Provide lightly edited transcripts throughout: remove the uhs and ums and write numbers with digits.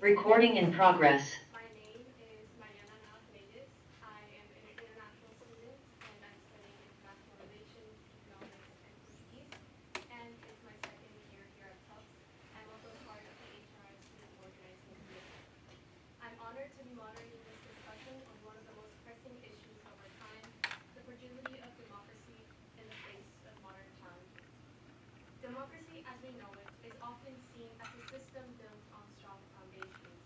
Recording in progress. My name is Mariana. I am an international student and I'm studying international relations, economics, and peace. And it's my second year here at Tufts. I'm also part of the HRI student organizing committee. I'm honored to be moderating this discussion on one of the most pressing issues of our time, the fragility of democracy in the face of modern challenges. Democracy, as we know it, is often seen as a system built on strong foundations,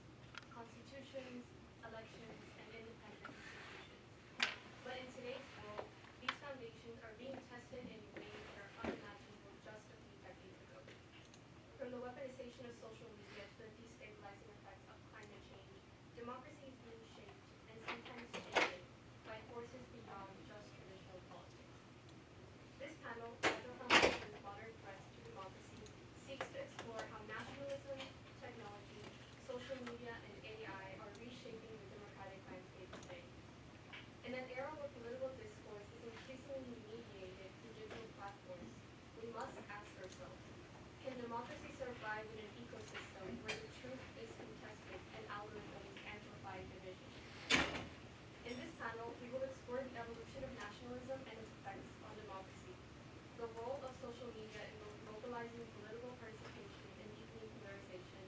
constitutions, elections, and independent institutions. But in today's world, these foundations are being tested in ways that are unimaginable just a few decades ago. From the weaponization of social media to the destabilizing effects of climate change, democracy is being shaped and sometimes shaped by forces beyond just traditional politics. This panel, Federal Foundation's Modern Threats to Democracy, seeks to explore how nationalism, technology, social media, and AI are reshaping the democratic landscape today. In an era where political discourse is increasingly mediated through digital platforms, we must ask ourselves, can democracy survive in an ecosystem where the truth is contested and algorithms amplify division? In this panel, we will explore the evolution of nationalism and its effects on democracy, the role of social media in mobilizing political participation and deepening polarization,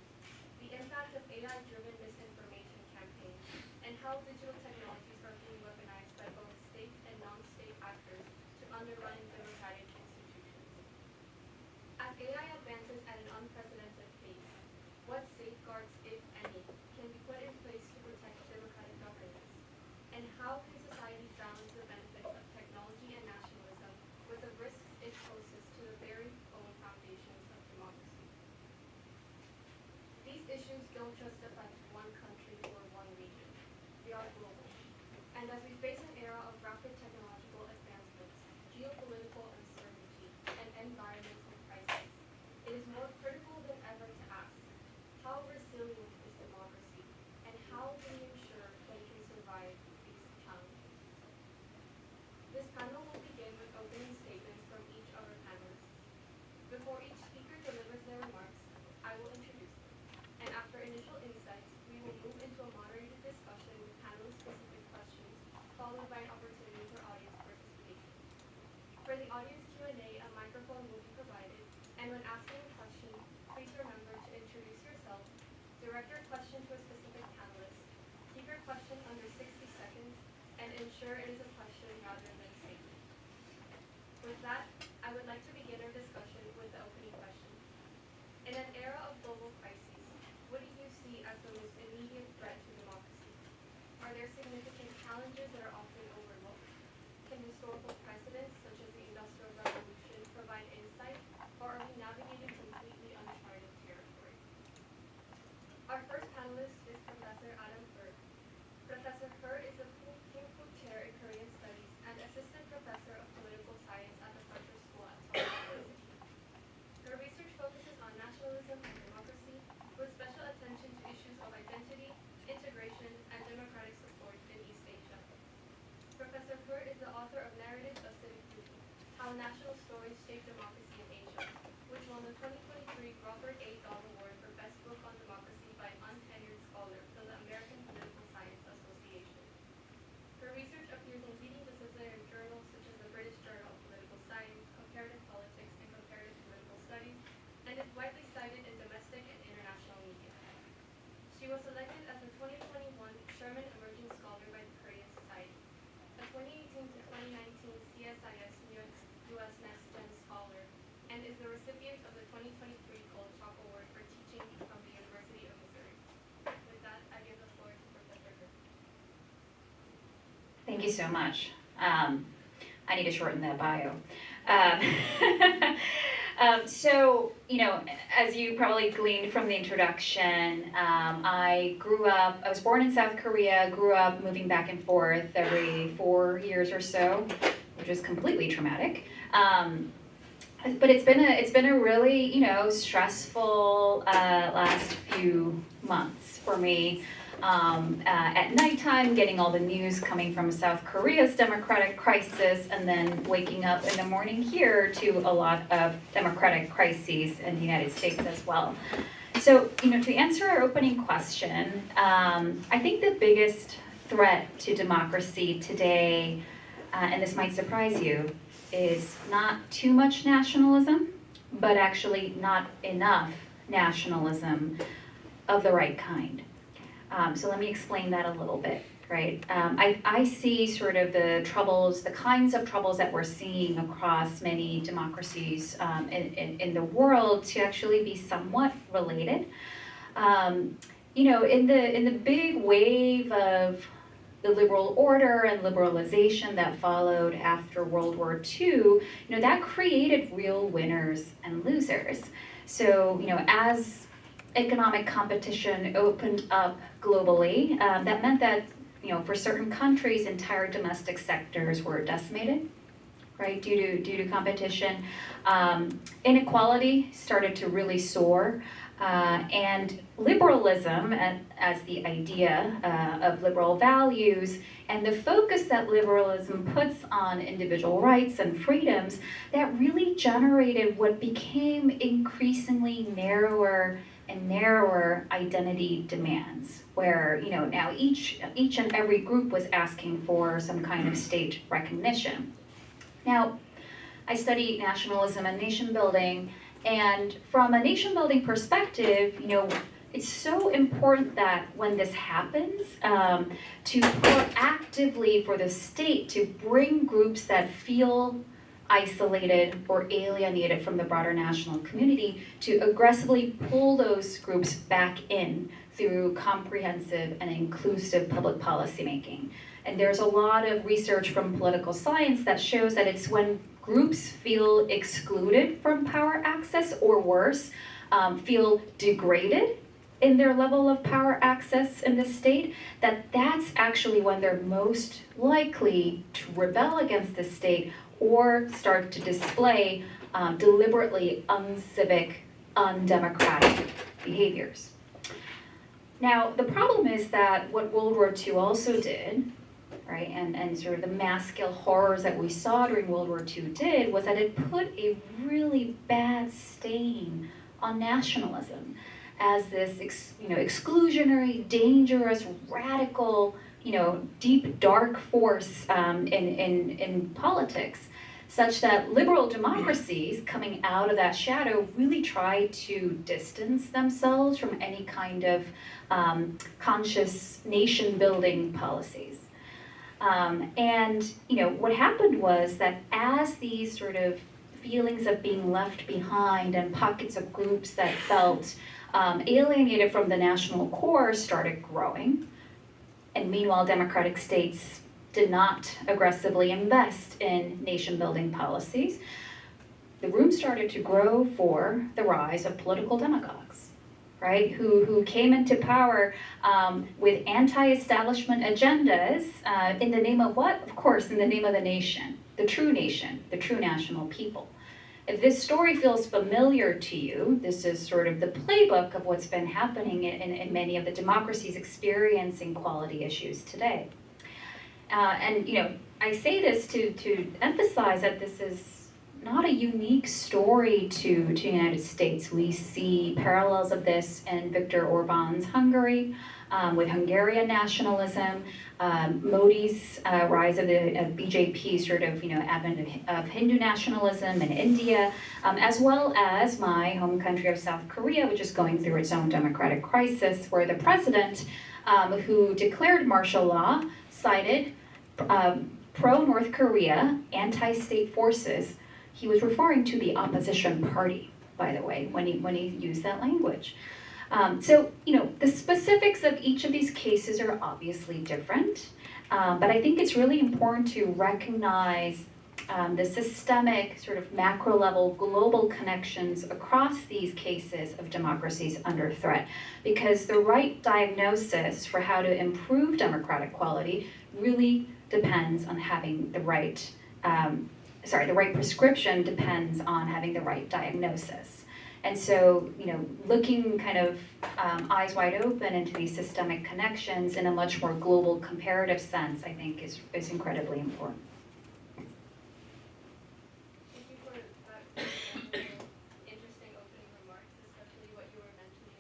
the impact of AI-driven misinformation campaigns, and how digital technologies are being weaponized by both state and non-state actors to undermine democratic institutions. As AI advances at an unprecedented pace, what safeguards, if any, can be put in place to protect democratic governance? And how can society balance the benefits of technology and nationalism with the risks it poses to the very own foundations of democracy? These issues don't just affect one country or one region. They are global. And as we face an era of rapid technological advancements, geopolitical uncertainty, and environmental crisis, it is more critical than ever to ask, how resilient is democracy, and how do we ensure that it can survive these challenges? This panel will begin with opening statements from each of our panelists. Before each speaker delivers their remarks, I will introduce them. And after initial insights, we will move into a moderated discussion with panelist-specific questions, followed by an opportunity for audience participation. For the audience Q&A, a microphone will be provided, and when asking a question, please remember to introduce yourself, direct your question to a specific panelist, keep your question under 60 seconds, and ensure it is a question rather than a statement. With that, I would like to begin our discussion with the opening question. In an era of global crises, what do you see as the most immediate threat to democracy? Are there significant challenges that are often overlooked? Can historical precedents, such as the Industrial Revolution, provide insight, or are we navigating completely uncharted territory? Our first panelist is Professor Aram. Professor Hur is a King-Fu Chair in Korean Studies and Assistant Professor of Political Science at the Fletcher School at Suffolk University. Her research focuses on nationalism and democracy, with special attention to issues of identity, integration, and democratic support in East Asia. Professor Hur is the author of Narratives of Civic Duty, How National Stories Shape Democracy in Asia, which won the 2023 Robert A. Dahl Award for Best Book on Democracy by an untenured scholar from the American Political Science Association. Her research appears in leading disciplinary journals such as the British Journal of Political Science, Comparative Politics, and Comparative Political Studies, and is widely cited in domestic and international media. She was selected as the 2021 Sherman Emerging Scholar by the Korean Society, a 2018 to 2019 CSIS US Next Gen Scholar, and is the recipient of the 2023 Gold Chalk Award for teaching from the University of Missouri. With that, I give the floor to Professor Hur. Thank you so much. I need to shorten that bio. So, as you probably gleaned from the introduction, I was born in South Korea, grew up moving back and forth every 4 years or so, which is completely traumatic. But it's been a really, stressful last few months for me. At nighttime, getting all the news coming from South Korea's democratic crisis, and then waking up in the morning here to a lot of democratic crises in the United States as well. So, to answer our opening question, I think the biggest threat to democracy today, and this might surprise you, is not too much nationalism, but actually not enough nationalism of the right kind. So let me explain that a little bit, right? I see sort of the troubles, the kinds of troubles that we're seeing across many democracies in the world to actually be somewhat related. In the big wave of the liberal order and liberalization that followed after World War II, that created real winners and losers. So, as economic competition opened up globally, that meant that, for certain countries, entire domestic sectors were decimated, right, due to competition. Inequality started to really soar. And liberalism, as the idea of liberal values, and the focus that liberalism puts on individual rights and freedoms, that really generated what became increasingly narrower and narrower identity demands, where now each and every group was asking for some kind of state recognition. Now, I study nationalism and nation building. And from a nation-building perspective, it's so important that when this happens, to proactively for the state to bring groups that feel isolated or alienated from the broader national community, to aggressively pull those groups back in through comprehensive and inclusive public policy making. And there's a lot of research from political science that shows that it's when groups feel excluded from power access, or worse, feel degraded in their level of power access in the state, that's actually when they're most likely to rebel against the state or start to display deliberately uncivic, undemocratic behaviors. Now, the problem is that what World War II also did, right, and sort of the mass-scale horrors that we saw during World War II did, was that it put a really bad stain on nationalism as this exclusionary, dangerous, radical, deep, dark force in politics, such that liberal democracies coming out of that shadow really try to distance themselves from any kind of conscious nation-building policies. What happened was that as these sort of feelings of being left behind and pockets of groups that felt alienated from the national core started growing, and meanwhile democratic states did not aggressively invest in nation-building policies, the room started to grow for the rise of political demagogues, right, who came into power with anti-establishment agendas in the name of what? Of course, in the name of the nation, the true national people. If this story feels familiar to you, this is sort of the playbook of what's been happening in many of the democracies experiencing quality issues today. I say this to emphasize that this is not a unique story to the United States. We see parallels of this in Viktor Orban's Hungary, with Hungarian nationalism, Modi's rise of the BJP sort of advent of Hindu nationalism in India, as well as my home country of South Korea, which is going through its own democratic crisis, where the president who declared martial law cited pro-North Korea anti-state forces. He was referring to the opposition party, by the way, when he used that language. The specifics of each of these cases are obviously different, but I think it's really important to recognize the systemic, sort of macro-level global connections across these cases of democracies under threat, because the right diagnosis for how to improve democratic quality really depends on having the right prescription depends on having the right diagnosis. And so, looking kind of eyes wide open into these systemic connections in a much more global comparative sense, I think is incredibly important. Thank you for that interesting opening remarks, especially what you were mentioning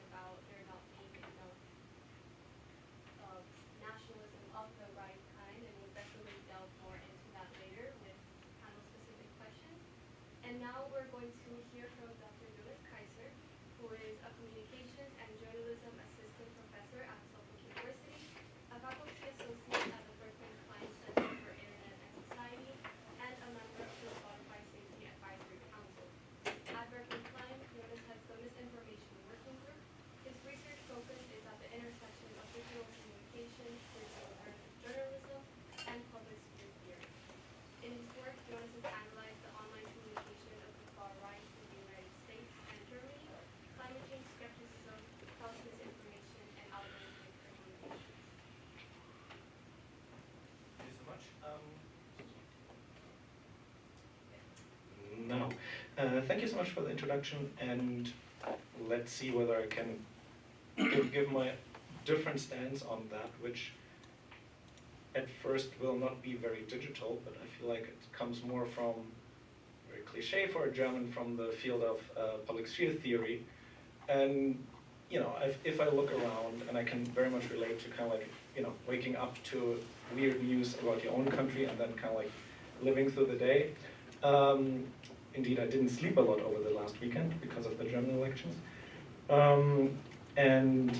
to hear from Dr. Jonas Kaiser, who is a communications and journalism assistant professor at Suffolk University, a faculty associate at the Berkman Klein Center for Internet and Society, and a member of the Spotify Safety Advisory Council. At Berkman Klein, Jonas heads the Misinformation Working Group. His research focus is at the intersection of digital communication, digital journalism, and public sphere theory. In his work, Jonas has analyzed the online communication of the far right in the United States and Germany, climate change skepticism, false misinformation, and algorithmic communication. Thank you so much. No. Thank you so much for the introduction, and let's see whether I can give my different stance on that, which at first will not be very digital, but I feel like it comes more from, very cliche for a German, from the field of public sphere theory. And you know, if I look around, and I can very much relate to kind of like, you know, waking up to weird news about your own country and then kind of like living through the day. Indeed, I didn't sleep a lot over the last weekend because of the German elections. And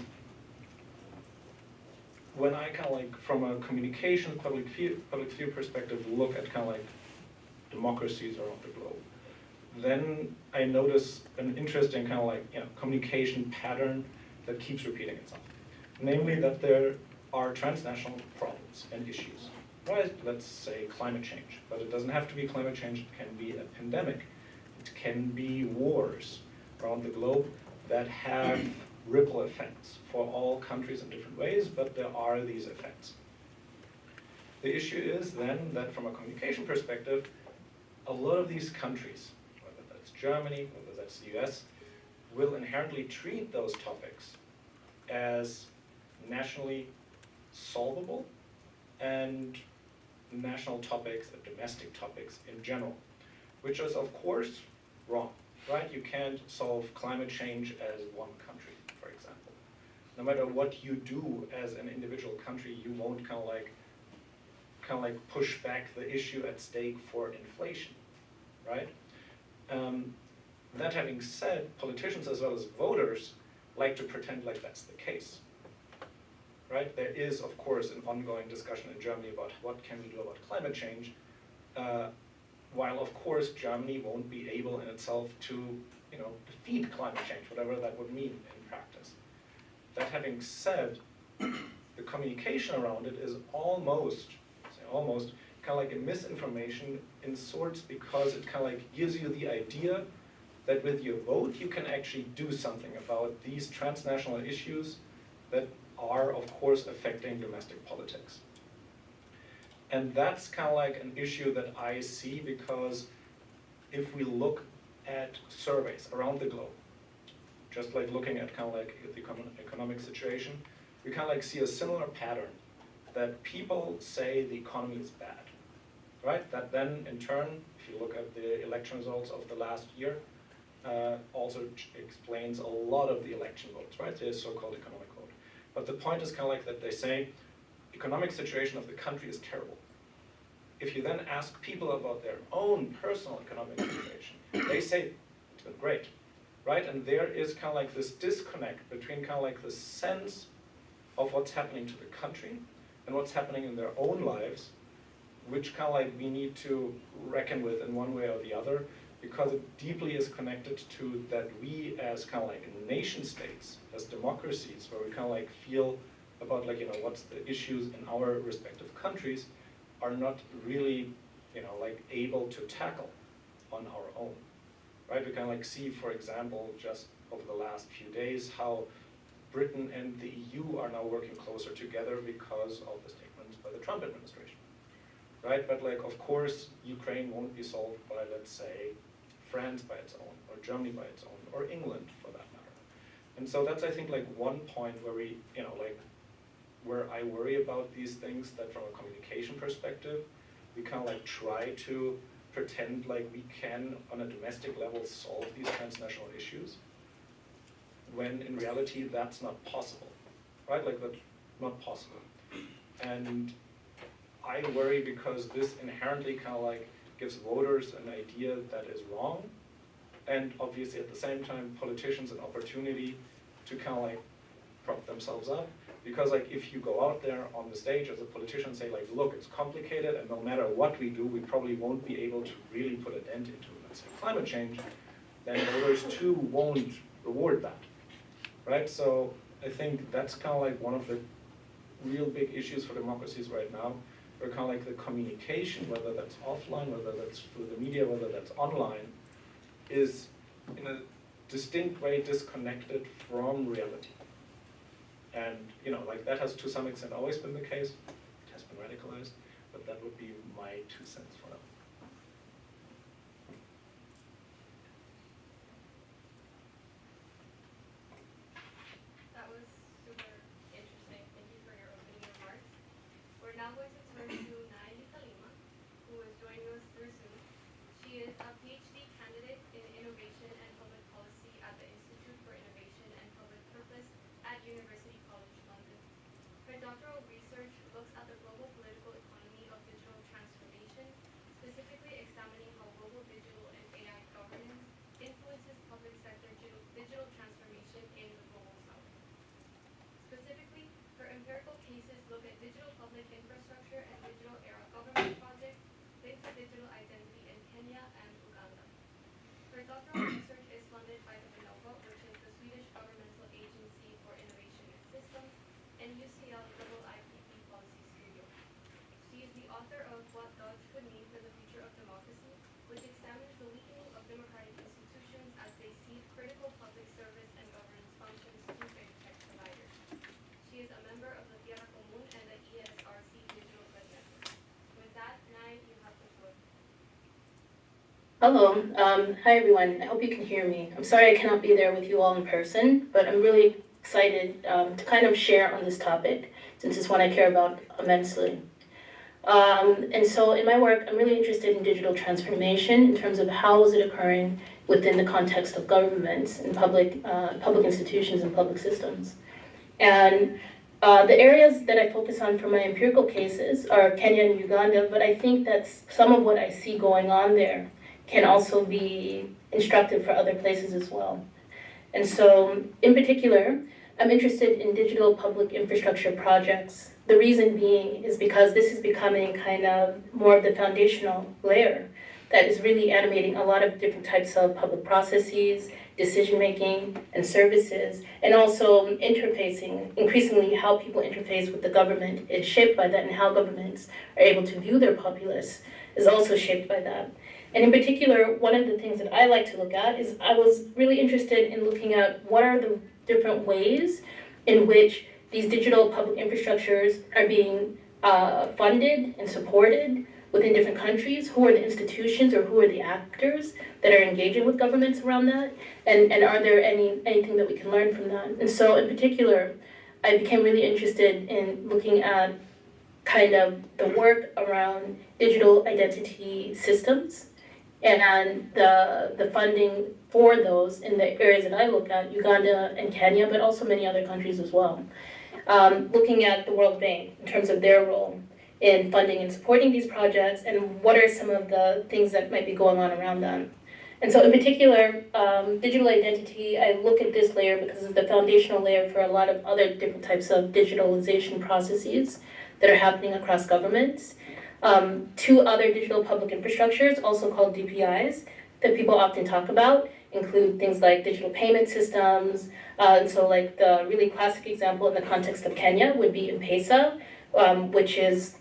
when I kind of like, from a communication public sphere perspective, look at kind of like democracies around the globe, then I notice an interesting kind of like, you know, communication pattern that keeps repeating itself. Namely that there are transnational problems and issues. Right? Let's say climate change, but it doesn't have to be climate change, it can be a pandemic. It can be wars around the globe that have ripple effects for all countries in different ways, but there are these effects. The issue is then that from a communication perspective, a lot of these countries, whether that's Germany, whether that's the US, will inherently treat those topics as nationally solvable and national topics and domestic topics in general, which is of course wrong, right? You can't solve climate change as one country, for example. No matter what you do as an individual country, you won't kind of like push back the issue at stake for inflation, right? That having said, politicians as well as voters like to pretend like that's the case. Right? There is, of course, an ongoing discussion in Germany about what can we do about climate change, while, of course, Germany won't be able in itself to, you know, defeat climate change, whatever that would mean in practice. That having said, the communication around it is almost kind of like a misinformation in sorts, because it kind of like gives you the idea that with your vote you can actually do something about these transnational issues that are, of course, affecting domestic politics. And that's kind of like an issue that I see, because if we look at surveys around the globe, just like looking at kind of like the economic situation, we kind of like see a similar pattern, that people say the economy is bad, right? That then, in turn, if you look at the election results of the last year, also explains a lot of the election votes, right? The so-called economic vote. But the point is kind of like that they say, economic situation of the country is terrible. If you then ask people about their own personal economic situation, they say, it's been great, right? And there is kind of like this disconnect between kind of like the sense of what's happening to the country and what's happening in their own lives, which kind of like we need to reckon with in one way or the other, because it deeply is connected to that we as kind of like nation states, as democracies, where we kind of like feel about like, you know, what's the issues in our respective countries, are not really, you know, like able to tackle on our own, right? We kind of like see, for example, just over the last few days, how Britain and the EU are now working closer together because of the statements by the Trump administration, right? But like, of course, Ukraine won't be solved by, let's say, France by its own, or Germany by its own, or England for that matter. And so that's, I think, like one point where we, you know, like, where I worry about these things, that from a communication perspective, we kind of like try to pretend like we can, on a domestic level, solve these transnational issues, when in reality that's not possible, right? Like, that's not possible. And I worry because this inherently kind of like gives voters an idea that is wrong, and obviously at the same time, politicians an opportunity to kind of like prop themselves up. Because like if you go out there on the stage as a politician and say like, look, it's complicated and no matter what we do, we probably won't be able to really put a dent into, let's say, climate change, then voters too won't reward that, right? So I think that's kind of like one of the real big issues for democracies right now, where kind of like the communication, whether that's offline, whether that's through the media, whether that's online, is in a distinct way disconnected from reality. And you know, like that has to some extent always been the case. It has been radicalized, but that would be my 2 cents for that. That was super interesting. Thank you for your opening remarks. We're now going to turn to Kalema, who is joining us through Zoom. She is a PhD candidate in Innovation and Public Policy at the Institute for Innovation and Public Purpose at University College London. Her doctoral research looks at the global political economy of digital transformation, specifically examining how global digital and AI governance influences public sector digital transformation in the global south. Specifically, her empirical cases look at digital public infrastructure and digital era government projects linked to digital identity in Kenya and Uganda. Her doctoral research is funded by the Navas, which is the Swedish governmental agency for innovation and systems, and UCL Global IPP Policy Studio. She is the author of What DOGE Could Mean for the Future of Democracy, which examines the weakening of democratic institutions as they cede critical public service and governance functions to big tech providers. She is a member of the Tierra Común and the ESRC Digital Good Network. With that, Nine, you have the floor. Hello, hi everyone. I hope you can hear me. I'm sorry I cannot be there with you all in person, but I'm really excited to kind of share on this topic, since it's one I care about immensely. And so in my work, I'm really interested in digital transformation in terms of how is it occurring within the context of governments and public institutions and public systems. And the areas that I focus on for my empirical cases are Kenya and Uganda, but I think that some of what I see going on there can also be instructive for other places as well. And so, in particular, I'm interested in digital public infrastructure projects. The reason being is because this is becoming kind of more of the foundational layer that is really animating a lot of different types of public processes, decision-making, and services, and also interfacing. Increasingly, how people interface with the government is shaped by that, and how governments are able to view their populace is also shaped by that. And in particular, one of the things that I like to look at is I was really interested in looking at what are the different ways in which these digital public infrastructures are being funded and supported within different countries. Who are the institutions or who are the actors that are engaging with governments around that? And are there anything that we can learn from that? And so in particular, I became really interested in looking at kind of the work around digital identity systems and the funding for those in the areas that I look at, Uganda and Kenya, but also many other countries as well. Looking at the World Bank in terms of their role in funding and supporting these projects, and what are some of the things that might be going on around them. And so in particular, digital identity, I look at this layer because it's the foundational layer for a lot of other different types of digitalization processes that are happening across governments. Two other digital public infrastructures, also called DPIs, that people often talk about include things like digital payment systems. And so like the really classic example in the context of Kenya would be M-Pesa, which is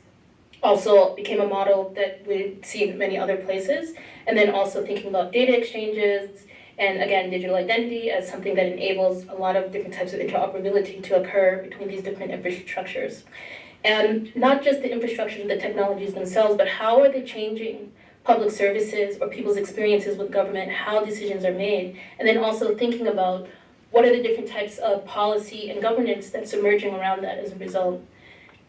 also became a model that we see in many other places. And then also thinking about data exchanges, and again, digital identity as something that enables a lot of different types of interoperability to occur between these different infrastructures. And not just the infrastructures, the technologies themselves, but how are they changing public services or people's experiences with government, how decisions are made, and then also thinking about what are the different types of policy and governance that's emerging around that as a result.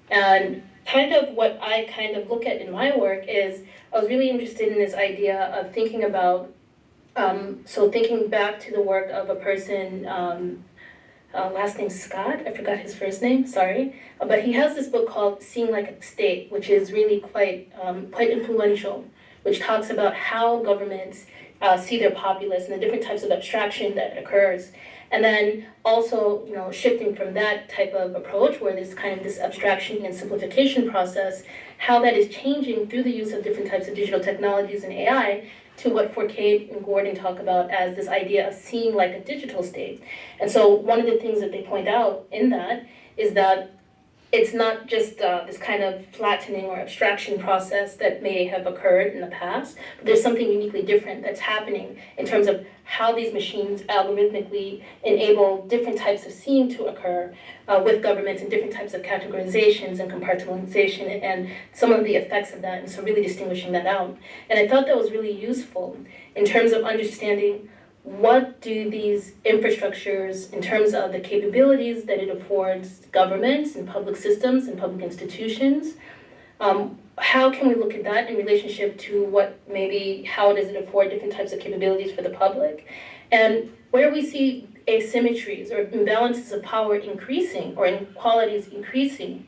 And kind of what I kind of look at in my work is, I was really interested in this idea of thinking about, so thinking back to the work of a person, last name Scott, I forgot his first name, sorry. But he has this book called Seeing Like a State, which is really quite influential, which talks about how governments see their populace and the different types of abstraction that occurs. And then also, shifting from that type of approach where there's kind of this abstraction and simplification process, how that is changing through the use of different types of digital technologies and AI to what Fourcade and Gordon talk about as this idea of seeing like a digital state. And so one of the things that they point out in that is that it's not just this kind of flattening or abstraction process that may have occurred in the past, but there's something uniquely different that's happening in terms of how these machines algorithmically enable different types of seeing to occur with governments and different types of categorizations and compartmentalization and some of the effects of that, and so really distinguishing that out. And I thought that was really useful in terms of understanding what do these infrastructures, in terms of the capabilities that it affords governments and public systems and public institutions, how can we look at that in relationship to how does it afford different types of capabilities for the public? And where we see asymmetries or imbalances of power increasing or inequalities increasing,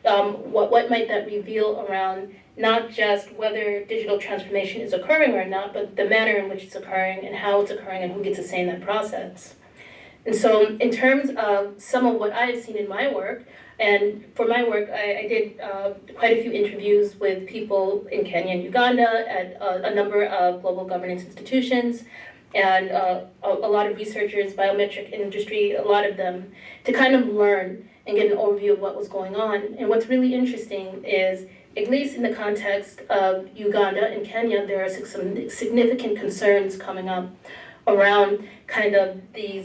what might that reveal around not just whether digital transformation is occurring or not, but the manner in which it's occurring and how it's occurring and who gets a say in that process. And so in terms of some of what I have seen in my work, and for my work, I did quite a few interviews with people in Kenya and Uganda at a number of global governance institutions, and a lot of researchers, biometric industry, a lot of them, to kind of learn and get an overview of what was going on. And what's really interesting is, at least in the context of Uganda and Kenya, there are some significant concerns coming up around kind of the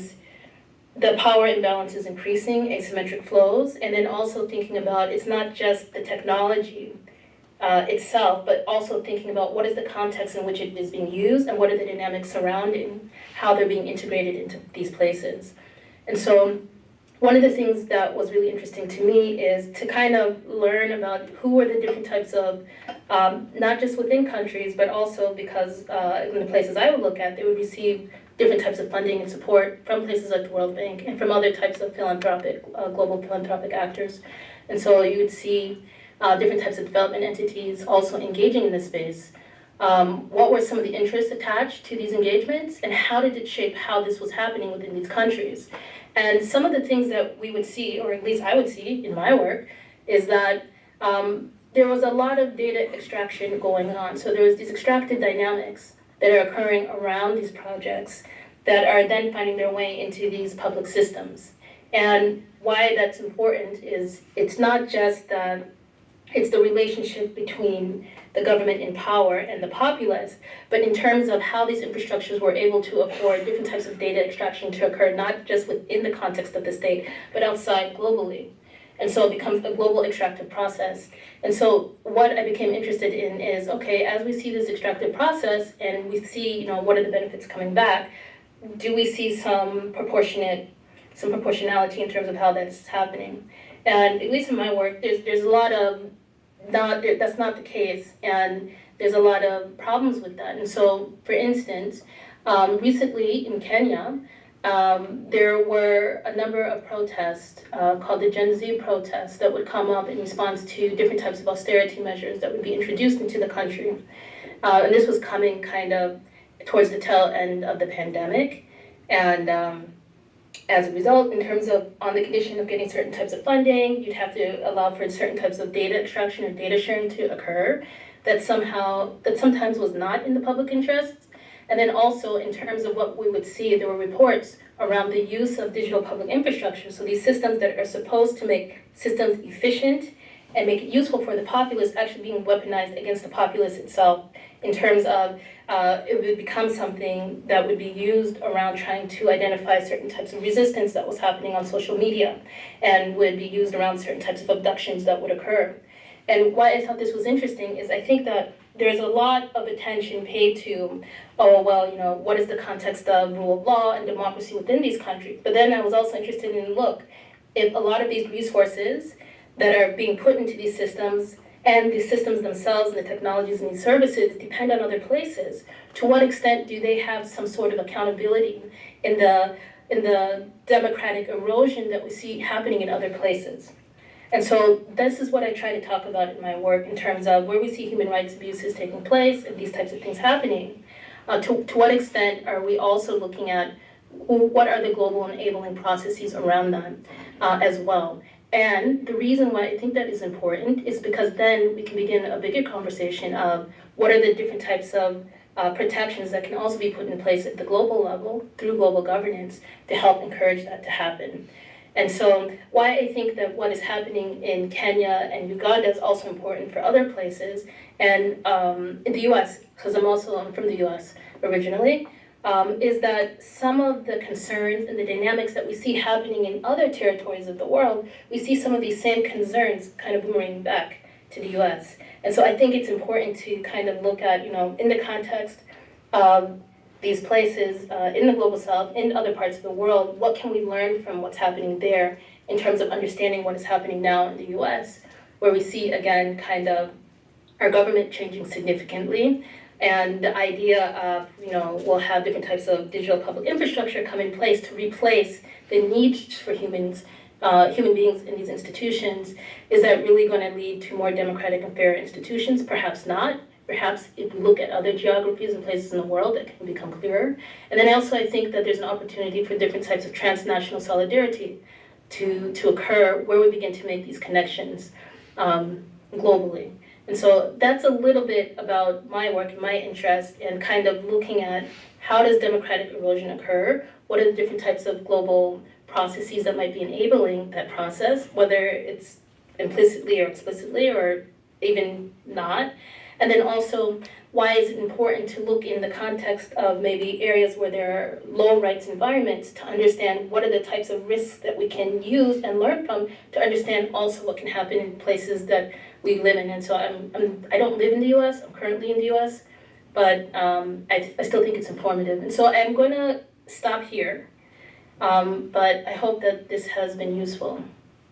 power imbalances increasing, asymmetric flows, and then also thinking about it's not just the technology itself, but also thinking about what is the context in which it is being used and what are the dynamics surrounding how they're being integrated into these places. And so one of the things that was really interesting to me is to kind of learn about who are the different types of, not just within countries, but also because in the places I would look at, they would receive different types of funding and support from places like the World Bank and from other types of global philanthropic actors. And so you would see different types of development entities also engaging in this space. What were some of the interests attached to these engagements, and how did it shape how this was happening within these countries? And some of the things that we would see, or at least I would see in my work, is that there was a lot of data extraction going on. So there was these extractive dynamics that are occurring around these projects that are then finding their way into these public systems. And why that's important is it's not just that it's the relationship between the government in power and the populace, but in terms of how these infrastructures were able to afford different types of data extraction to occur, not just within the context of the state, but outside globally. And so it becomes a global extractive process. And so what I became interested in is, okay, as we see this extractive process and we see, what are the benefits coming back, do we see some proportionality in terms of how that's happening? And at least in my work, there's a lot of that's not the case, and there's a lot of problems with that. And so, for instance, recently in Kenya, there were a number of protests called the Gen Z protests that would come up in response to different types of austerity measures that would be introduced into the country. And this was coming kind of towards the tail end of the pandemic. And as a result, in terms of on the condition of getting certain types of funding, you'd have to allow for certain types of data extraction or data sharing to occur that sometimes was not in the public interest. And then also in terms of what we would see, there were reports around the use of digital public infrastructure. So these systems that are supposed to make systems efficient and make it useful for the populace actually being weaponized against the populace itself in terms of it would become something that would be used around trying to identify certain types of resistance that was happening on social media and would be used around certain types of abductions that would occur. And why I thought this was interesting is I think that there's a lot of attention paid to, what is the context of rule of law and democracy within these countries? But then I was also interested in, if a lot of these resources that are being put into these systems and the systems themselves and the technologies and these services depend on other places, to what extent do they have some sort of accountability in the democratic erosion that we see happening in other places? And so this is what I try to talk about in my work in terms of where we see human rights abuses taking place and these types of things happening. To what extent are we also looking at what are the global enabling processes around them as well? And the reason why I think that is important is because then we can begin a bigger conversation of what are the different types of protections that can also be put in place at the global level through global governance to help encourage that to happen. And so why I think that what is happening in Kenya and Uganda is also important for other places, and in the US, because I'm from the US originally, is that some of the concerns and the dynamics that we see happening in other territories of the world, we see some of these same concerns kind of boomerang back to the US. And so I think it's important to kind of look at, in the context of these places in the global south, in other parts of the world, what can we learn from what's happening there in terms of understanding what is happening now in the US, where we see, again, kind of our government changing significantly. And the idea of, we'll have different types of digital public infrastructure come in place to replace the need for human beings in these institutions. Is that really going to lead to more democratic and fair institutions? Perhaps not. Perhaps if we look at other geographies and places in the world, it can become clearer. And then also I think that there's an opportunity for different types of transnational solidarity to occur where we begin to make these connections globally. And so that's a little bit about my work and my interest and kind of looking at how does democratic erosion occur? What are the different types of global processes that might be enabling that process, whether it's implicitly or explicitly or even not? And then also, why is it important to look in the context of maybe areas where there are low rights environments to understand what are the types of risks that we can use and learn from to understand also what can happen in places that we live in. And so I don't live in the US, I'm currently in the US, but I still think it's informative. And so I'm going to stop here, but I hope that this has been useful.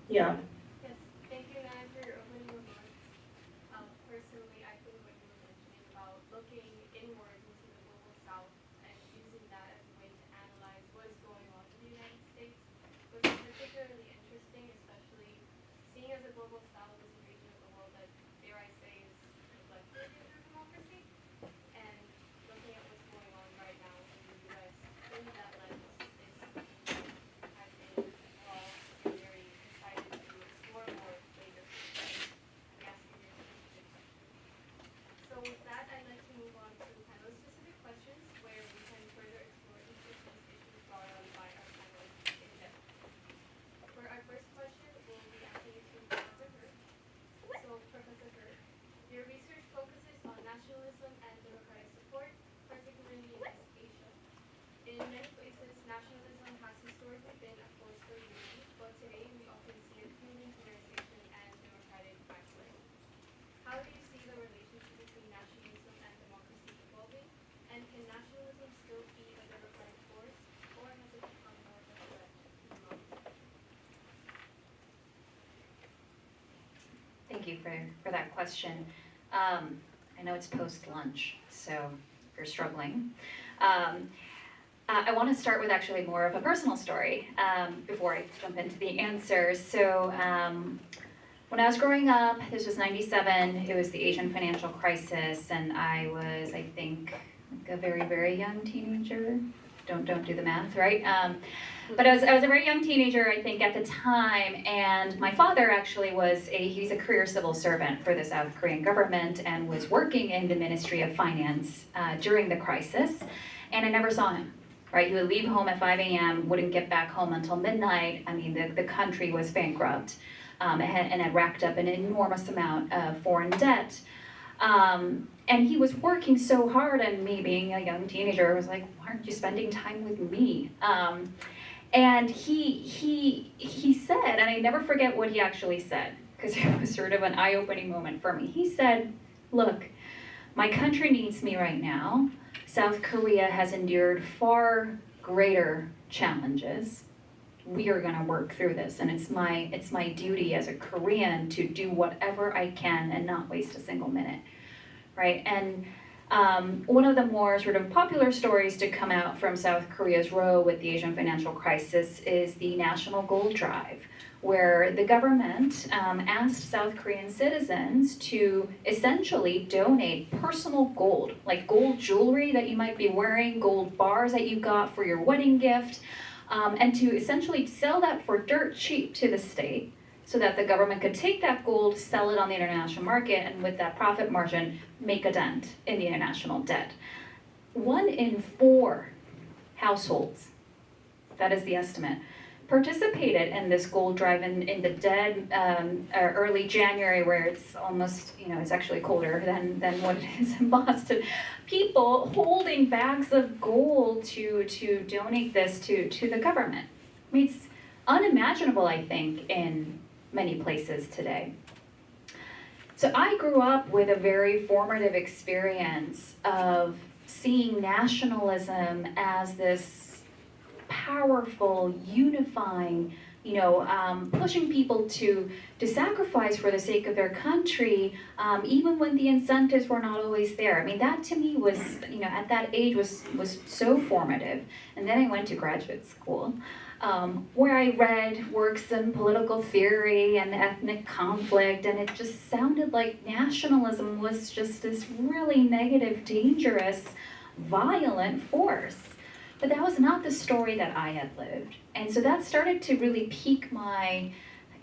Yeah. Yes, thank you, Nan, for your opening remarks. Personally, I think what you were mentioning about looking inwards into the global south and using that as a way to analyze what is going on in the United States was particularly interesting, especially seeing as the global south is a region of the world that, dare I say, is neglected in our democracy, and looking at what's going on right now in the U.S. through that lens is something that I think we're all very excited to explore more later. I'm asking your specific questions. So with that, I'd like to move on to panel-specific questions where we can further explore each of these issues brought up by our panelists in depth. For our first question, we'll be asking it to Professor Hurd. So, Professor Hurd, your research focuses on nationalism and democratic support, particularly in East Asia. In many places, nationalism has historically been a force for unity, but today we often see it fueling polarization and democratic backsliding. How do you see the relationship between nationalism and democracy evolving? And can nationalism still be a democratic force, or has it become more of a threat to democracy? Thank you for that question. I know it's post-lunch, so if you're struggling. I want to start with actually more of a personal story before I jump into the answers. So when I was growing up, this was 97, it was the Asian financial crisis, and I was, I think, like a very, very young teenager. Don't do the math, right? But I was a very young teenager, I think, at the time, and my father actually he's a career civil servant for the South Korean government and was working in the Ministry of Finance during the crisis, and I never saw him, right? He would leave home at 5 a.m., wouldn't get back home until midnight. I mean, the country was bankrupt, and had racked up an enormous amount of foreign debt. And he was working so hard, and me being a young teenager was like, why aren't you spending time with me? And he said, and I never forget what he actually said, because it was sort of an eye-opening moment for me. He said, look, my country needs me right now. South Korea has endured far greater challenges. We are gonna work through this, and it's my duty as a Korean to do whatever I can and not waste a single minute, right? And one of the more sort of popular stories to come out from South Korea's role with the Asian financial crisis is the National Gold Drive, where the government asked South Korean citizens to essentially donate personal gold, like gold jewelry that you might be wearing, gold bars that you got for your wedding gift, and to essentially sell that for dirt cheap to the state so that the government could take that gold, sell it on the international market, and with that profit margin, make a dent in the international debt. 1 in 4 households, that is the estimate, participated in this gold drive in the dead early January, where it's almost, it's actually colder than what it is in Boston. People holding bags of gold to donate this to the government. I mean, it's unimaginable, I think, in many places today. So I grew up with a very formative experience of seeing nationalism as this powerful, unifying, pushing people to sacrifice for the sake of their country, even when the incentives were not always there. I mean, that to me was, at that age was so formative. And then I went to graduate school, where I read works in political theory and ethnic conflict, and it just sounded like nationalism was just this really negative, dangerous, violent force. But that was not the story that I had lived. And so that started to really pique my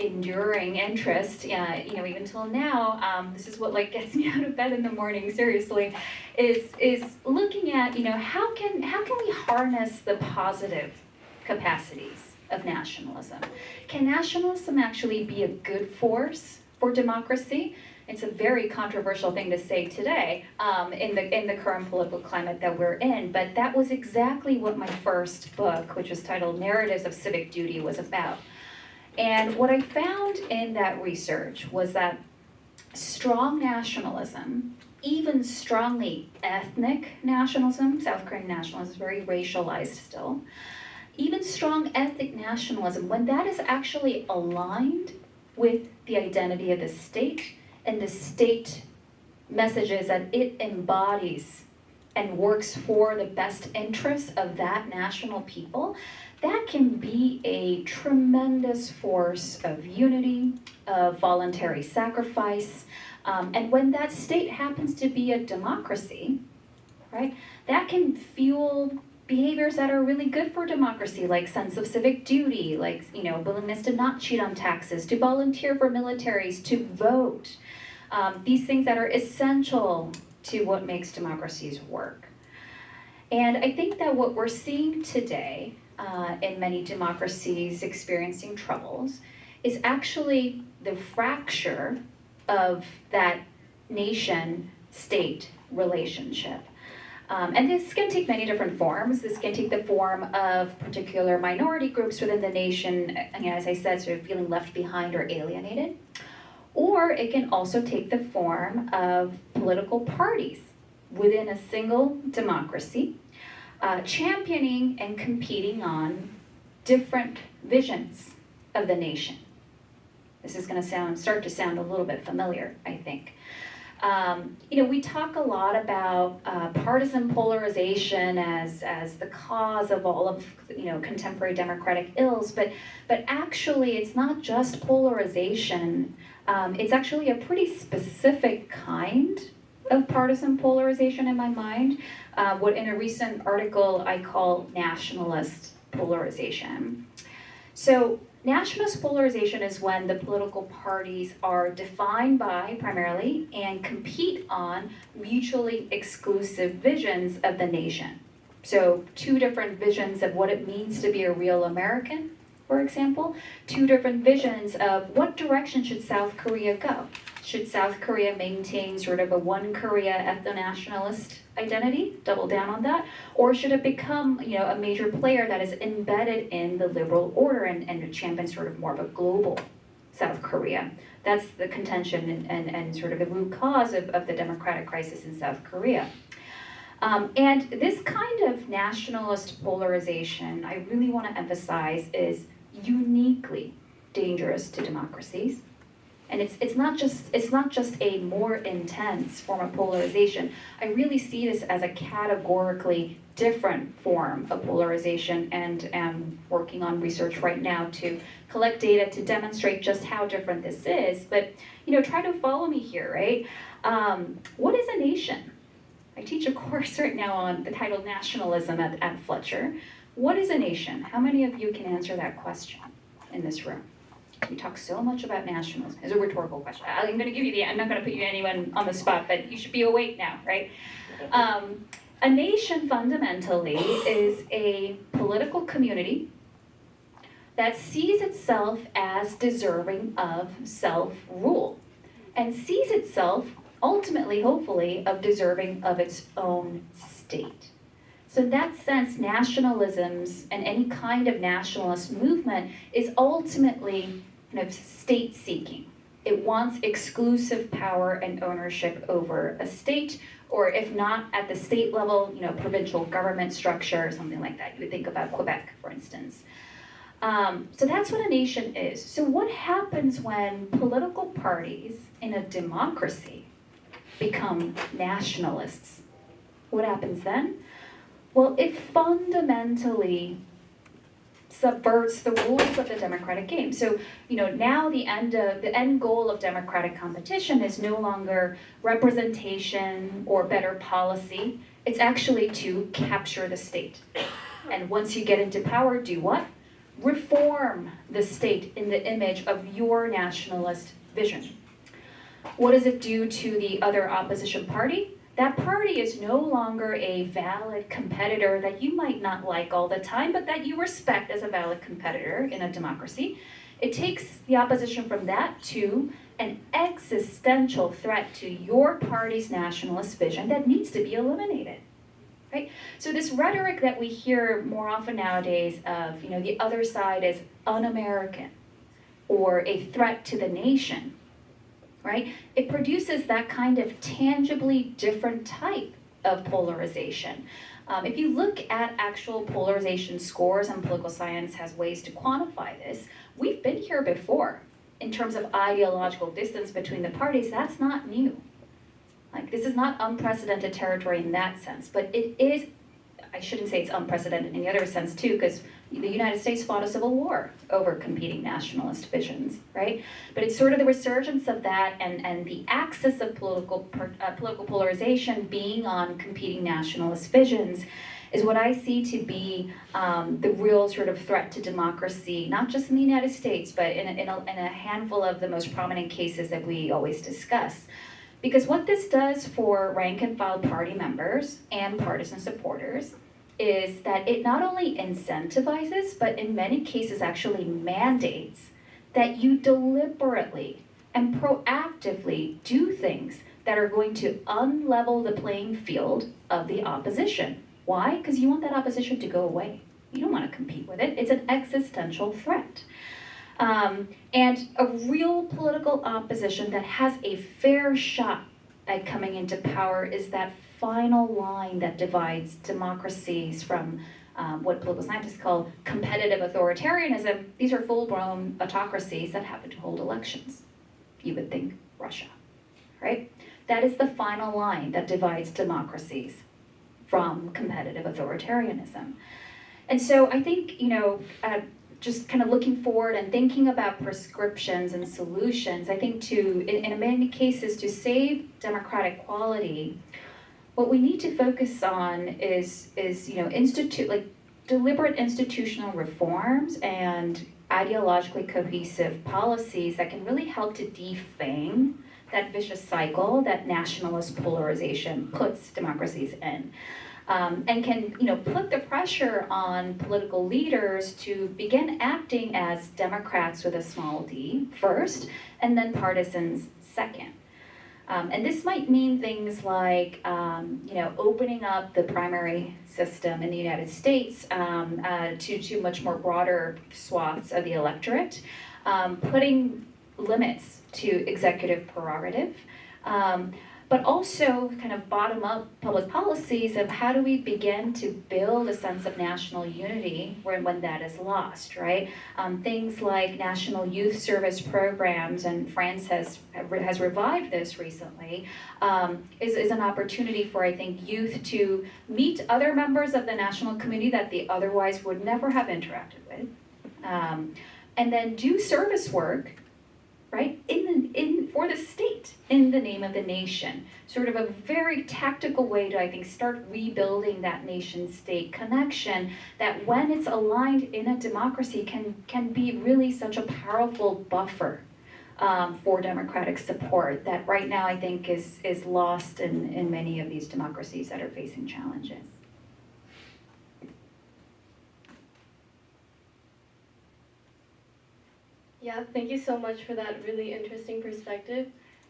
enduring interest, even till now. This is what gets me out of bed in the morning, seriously, is looking at, how can we harness the positive capacities of nationalism? Can nationalism actually be a good force for democracy? It's a very controversial thing to say today in the current political climate that we're in, but that was exactly what my first book, which was titled Narratives of Civic Duty, was about. And what I found in that research was that strong nationalism, even strongly ethnic nationalism, South Korean nationalism is very racialized still, even strong ethnic nationalism, when that is actually aligned with the identity of the state and the state messages that it embodies and works for the best interests of that national people, that can be a tremendous force of unity, of voluntary sacrifice. And when that state happens to be a democracy, right, that can fuel behaviors that are really good for democracy, like sense of civic duty, like willingness to not cheat on taxes, to volunteer for militaries, to vote. These things that are essential to what makes democracies work. And I think that what we're seeing today in many democracies experiencing troubles is actually the fracture of that nation-state relationship. And this can take many different forms. This can take the form of particular minority groups within the nation, as I said, sort of feeling left behind or alienated. Or it can also take the form of political parties within a single democracy, championing and competing on different visions of the nation. This is going to start to sound a little bit familiar, I think. We talk a lot about partisan polarization as the cause of all of contemporary democratic ills, but actually it's not just polarization. It's actually a pretty specific kind of partisan polarization in my mind, what in a recent article I call nationalist polarization. So nationalist polarization is when the political parties are defined by, primarily, and compete on mutually exclusive visions of the nation. So 2 different visions of what it means to be a real American, for example. 2 different visions of what direction should South Korea go. Should South Korea maintain sort of a one Korea ethno-nationalist identity, double down on that, or should it become a major player that is embedded in the liberal order and champion sort of more of a global South Korea? That's the contention and sort of the root cause of the democratic crisis in South Korea. And this kind of nationalist polarization, I really want to emphasize, is uniquely dangerous to democracies. And it's not just a more intense form of polarization. I really see this as a categorically different form of polarization, and am working on research right now to collect data to demonstrate just how different this is. But try to follow me here, right? What is a nation? I teach a course right now on the title Nationalism at Fletcher. What is a nation? How many of you can answer that question in this room? We talk so much about nationalism. It's a rhetorical question. I'm going to give you I'm not going to put anyone on the spot, but you should be awake now, right? A nation fundamentally is a political community that sees itself as deserving of self-rule and sees itself ultimately, hopefully, of deserving of its own state. So in that sense, nationalisms and any kind of nationalist movement is ultimately kind of state-seeking. It wants exclusive power and ownership over a state, or if not at the state level, provincial government structure or something like that. You would think about Quebec, for instance. So that's what a nation is. So what happens when political parties in a democracy become nationalists? What happens then? Well, it fundamentally subverts the rules of the democratic game. So, now the end goal of democratic competition is no longer representation or better policy. It's actually to capture the state. And once you get into power, do what? Reform the state in the image of your nationalist vision. What does it do to the other opposition party? That party is no longer a valid competitor that you might not like all the time, but that you respect as a valid competitor in a democracy. It takes the opposition from that to an existential threat to your party's nationalist vision that needs to be eliminated. Right? So this rhetoric that we hear more often nowadays of, the other side is un-American or a threat to the nation, right? It produces that kind of tangibly different type of polarization. If you look at actual polarization scores, and political science has ways to quantify this, we've been here before in terms of ideological distance between the parties. That's not new. This is not unprecedented territory in that sense, but it is, I shouldn't say it's unprecedented in the other sense too, because the United States fought a civil war over competing nationalist visions, right? But it's sort of the resurgence of that and the axis of political polarization being on competing nationalist visions is what I see to be the real sort of threat to democracy, not just in the United States, but in a handful of the most prominent cases that we always discuss. Because what this does for rank and file party members and partisan supporters is that it not only incentivizes, but in many cases actually mandates that you deliberately and proactively do things that are going to unlevel the playing field of the opposition. Why? Because you want that opposition to go away. You don't want to compete with it. It's an existential threat. And a real political opposition that has a fair shot at coming into power is that final line that divides democracies from what political scientists call competitive authoritarianism. These are full-blown autocracies that happen to hold elections. You would think Russia, right? That is the final line that divides democracies from competitive authoritarianism. And so I think, just kind of looking forward and thinking about prescriptions and solutions, I think in many cases, to save democratic quality, what we need to focus on is deliberate institutional reforms and ideologically cohesive policies that can really help to defang that vicious cycle that nationalist polarization puts democracies in. And can put the pressure on political leaders to begin acting as Democrats with a small d first, and then partisans second. And this might mean things like opening up the primary system in the United States to much more broader swaths of the electorate, putting limits to executive prerogative. but also kind of bottom-up public policies of how do we begin to build a sense of national unity when that is lost, right? Things like national youth service programs, and France has revived this recently, is an opportunity for, I think, youth to meet other members of the national community that they otherwise would never have interacted with, and then do service work, right, for the state, in the name of the nation. Sort of a very tactical way to, I think, start rebuilding that nation-state connection that, when it's aligned in a democracy, can be really such a powerful buffer for democratic support that right now I think is lost in many of these democracies that are facing challenges. Yeah, thank you so much for that really interesting perspective.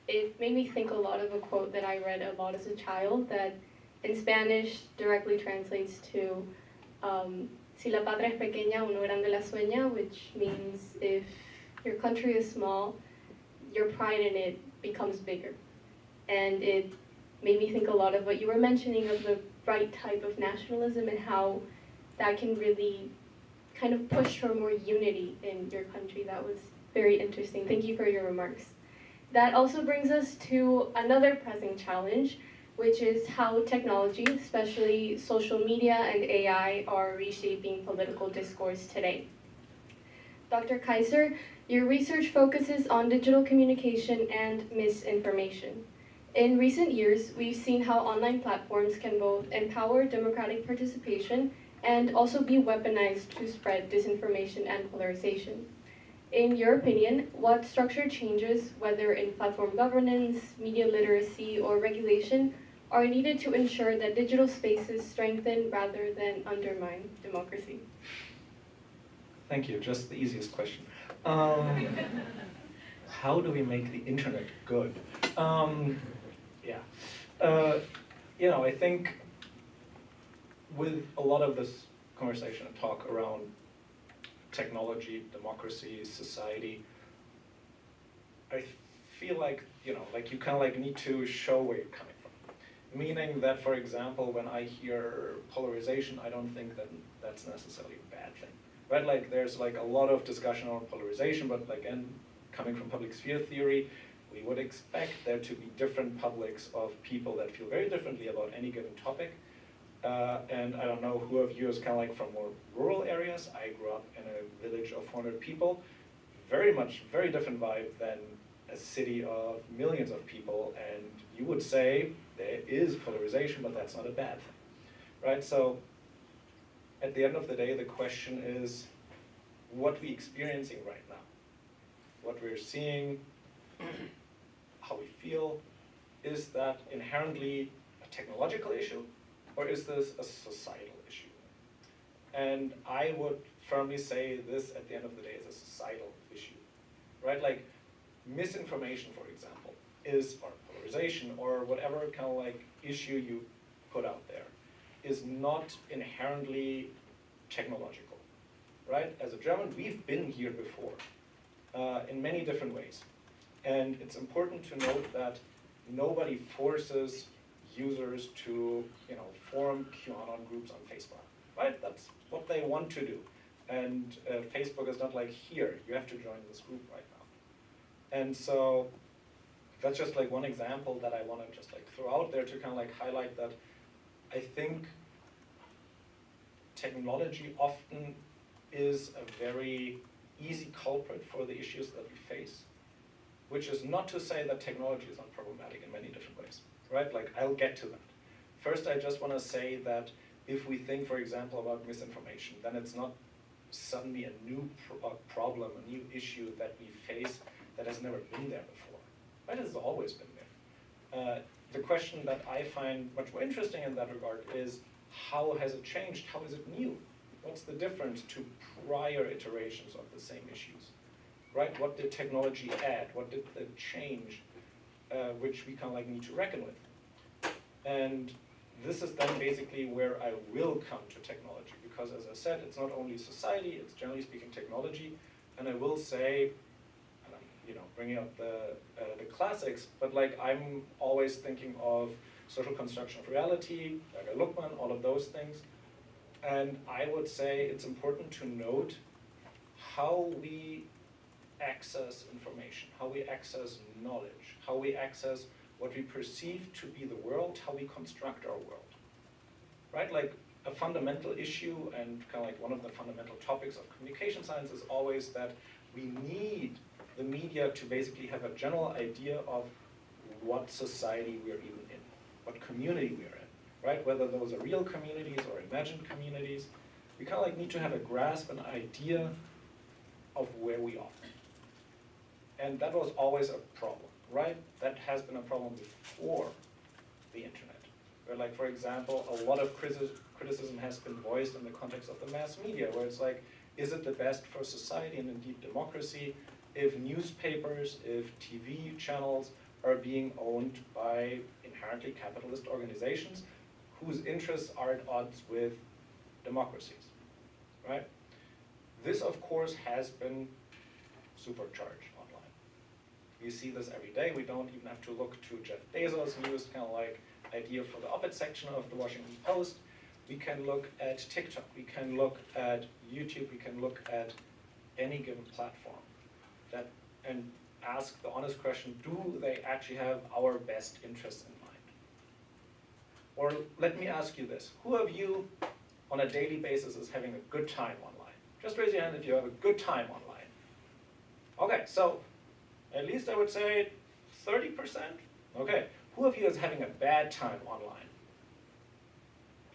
It made me think a lot of a quote that I read a lot as a child that in Spanish directly translates to si la patria es pequeña, uno grande la sueña, which means if your country is small, your pride in it becomes bigger. And it made me think a lot of what you were mentioning of the right type of nationalism and how that can really kind of push for more unity in your country. That was very interesting. Thank you for your remarks. That also brings us to another pressing challenge, which is how technology, especially social media and AI, are reshaping political discourse today. Dr. Kaiser, your research focuses on digital communication and misinformation. In recent years, we've seen how online platforms can both empower democratic participation and also be weaponized to spread disinformation and polarization. In your opinion, what structural changes, whether in platform governance, media literacy, or regulation, are needed to ensure that digital spaces strengthen rather than undermine democracy? Thank you, just the easiest question. How do we make the internet good? I think with a lot of this conversation and talk around technology, democracy, society, I feel like, you kind of need to show where you're coming from. Meaning that, for example, when I hear polarization, I don't think that that's necessarily a bad thing. Right, there's a lot of discussion on polarization, but again, coming from public sphere theory, we would expect there to be different publics of people that feel very differently about any given topic. And I don't know who of you is kind of from more rural areas. I grew up in a village of 400 people, very different vibe than a city of millions of people. And you would say there is polarization, but that's not a bad thing, right? So at the end of the day, the question is what we're experiencing right now, what we're seeing, how we feel. Is that inherently a technological issue, or is this a societal issue? And I would firmly say this, at the end of the day, is a societal issue, right? Misinformation, for example, or polarization, or whatever kind of issue you put out there, is not inherently technological, right? As a German, we've been here before in many different ways. And it's important to note that nobody forces users to, form QAnon groups on Facebook, right? That's what they want to do. And Facebook is not here, you have to join this group right now. And so that's just one example that I want to just throw out there to kind of highlight that I think technology often is a very easy culprit for the issues that we face, which is not to say that technology is unproblematic in many different ways, right? I'll get to that. First, I just want to say that if we think, for example, about misinformation, then it's not suddenly a new problem, a new issue that we face that has never been there before, right? It has always been there. The question that I find much more interesting in that regard is, how has it changed? How is it new? What's the difference to prior iterations of the same issues, right? What did technology add? What did it change, which we kind of need to reckon with? And this is then basically where I will come to technology, because as I said, it's not only society, it's generally speaking technology. And I will say, and I'm bringing up the classics, but like I'm always thinking of social construction of reality, like Berkman, all of those things. And I would say it's important to note how we access information, how we access knowledge, how we access what we perceive to be the world, how we construct our world. Right? Like a fundamental issue and kind of like one of the fundamental topics of communication science is always that we need the media to basically have a general idea of what society we're even in, what community we're in, right? Whether those are real communities or imagined communities, we kind of like need to have a grasp, an idea of where we are. And that was always a problem, right? That has been a problem before the internet. Where like, for example, a lot of criticism has been voiced in the context of the mass media, where it's like, is it the best for society and indeed democracy if newspapers, if TV channels are being owned by inherently capitalist organizations whose interests are at odds with democracies, right? This, of course, has been supercharged online. We see this every day. We don't even have to look to Jeff Bezos' news, kind of like idea for the op-ed section of the Washington Post. We can look at TikTok, we can look at YouTube, we can look at any given platform and ask the honest question, do they actually have our best interests in mind? Or let me ask you this, who of you on a daily basis is having a good time online? Just raise your hand if you have a good time online. Okay, so at least I would say 30%. Okay, who of you is having a bad time online?